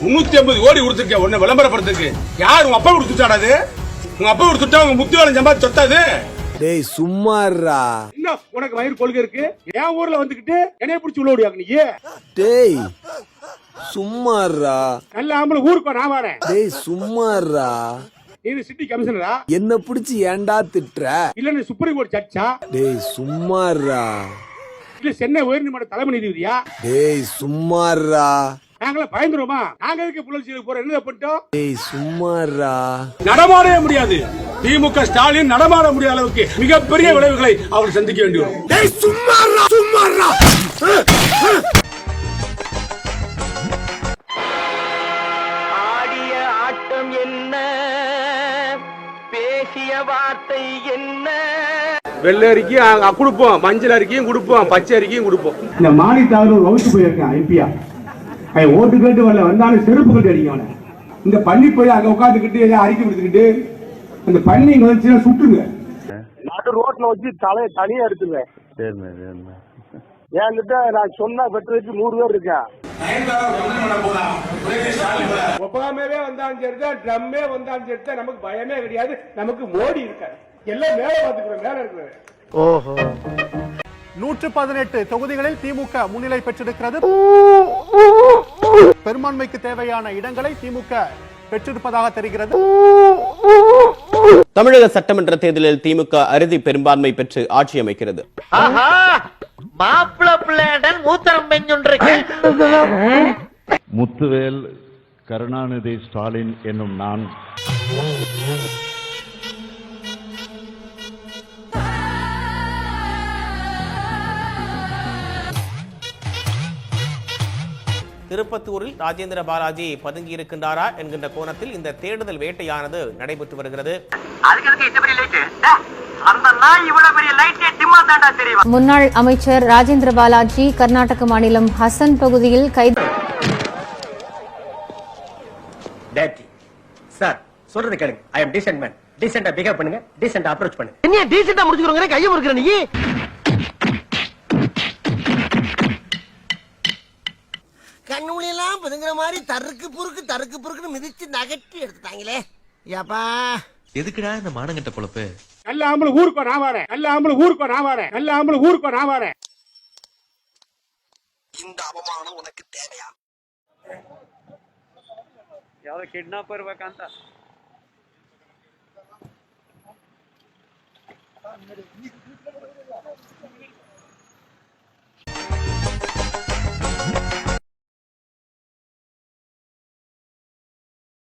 350 கோடி கொடுத்துருக்க உன்னை விளம்பரப்படுத்துக்கு. யார் உங்க அப்பா கொடுத்துட்டாடாது? உங்க அப்பா கொடுத்துட்டா உங்க முத்து வேலை சம்பாதி சொத்தாது. டேய் சும்மாறா. என்ன உனக்கு வயிறு கொள்கை இருக்கு? என் ஊர்ல வந்துகிட்டு என்னைய பிடிச்சி உள்ள ஓடியாங்க நீ. டேய் சும்மாறா. நல்ல ஆம்பளை ஊருக்கு நான் வரேன். டேய் சும்மாறா. நீ சிட்டி கமிஷனரா? என்ன பிடிச்சி ஏன்டா திட்டுற? இல்ல நீ சுப்ரீம் கோர்ட் ஜட்ஜா? டேய் சும்மாறா. இல்ல சென்னை உயர்நீதிமன்ற தலைமை நீதிபதியா? டேய் சும்மாறா. நாங்கள பயந்துருமா? நாங்க எதுக்கு புலர்ச்சிக்கு போற என்ன பண்ணிட்டோம்? டேய் சும்மாறா. நடமாடவே முடியாது. திமுக ஸ்டாலின் நடமாட முடியாத அளவுக்கு மிகப்பெரிய விளைவுகளை அவர் சந்திக்க வேண்டி வரும். டேய் சும்மாறா சும்மாறா. ஆடிய ஆட்டம் என்ன, பேசிய வார்த்தை என்ன? வெள்ளை அரிக்கையும் கொடுப்போம், மஞ்சள் அரிக்கையும் கொடுப்போம், பச்சை அரிக்கையும் கொடுப்போம். இந்த மாநிலத்தாளர் வகுத்து போயிருக்கேன் எம்பியா. ஓட்டு கேட்டு வரல, வந்தாலும் செருப்பு கட்டு அடிக்க. இந்த பள்ளி போய் அங்க உட்காந்துக்கிட்டு அறிக்கை கொடுத்துக்கிட்டு அந்த பண்ணி வந்துச்சுன்னா சுட்டுங்க. நடு ரோட்ல வச்சு தனியா எடுத்துருவேன். ஏன்கிட்ட நான் சொன்னா பெட்ரோலுக்கு 100 பேர் இருக்கேன். ஒப்பாமே வந்தாலும் சரிதான், ட்ரம்மே வந்தாலும் சரிதான், நமக்கு பயமே கிடையாது. நமக்கு மோடி இருக்காரு, எல்லாம் மேல பாத்துக்கிறோம், மேல இருக்கிறாரு. ஓஹோ. 118 தொகுதிகளில் திமுக முன்னிலை பெற்றிருக்கிறது. பெரும்பான்மைக்கு தேவையான இடங்களை திமுக பெற்றிருப்பதாக தெரிகிறது. தமிழக சட்டமன்ற தேர்தலில் திமுக அறுதி பெரும்பான்மை பெற்று ஆட்சி அமைக்கிறது. முத்துவேல் கருணாநிதி ஸ்டாலின் என்னும் நான் திருப்பத்தூரில் ராஜேந்திர பாலாஜி பதுங்கி இருக்கின்றாரா என்கின்ற கோணத்தில் இந்த தேடுதல் வேட்டையானது நடைபெற்று வருகிறது. முன்னாள் அமைச்சர் ராஜேந்திர பாலாஜி கர்நாடக மாநிலம் ஹசன் பகுதியில் கைது. சார் சொல்றது கேளுங்க. ஐ அம் டீசன்ட் மேன். டீசன்ட்டா பிஹேவ் பண்ணுங்க, டீசன்ட்டா அப்ரோச் பண்ணுங்க. என்ன டீசன்ட்டா முடிச்சுக்கறங்க, கைய முறுக்குற நீ. கண்ணுலாம் பதுங்குற மாதிரி தருக்கு புருக்கு மிதிச்சு நகட்டி எடுத்துட்டாங்களே. ஏப்பா எதுக்குடா இந்த மானங்கட்ட பொழப்பு? நல்ல ஆம்பளை ஊருக்கு நான் வரேன். நல்ல ஆம்பளை ஊருக்கு நான் வரேன். நல்ல ஆம்பளை ஊருக்கு நான் வரேன். இந்த அவமானம் உனக்கு தேவையா? ಯಾವ ಕಿಡ್ನಾಪರ್ ಬೇಕಂತ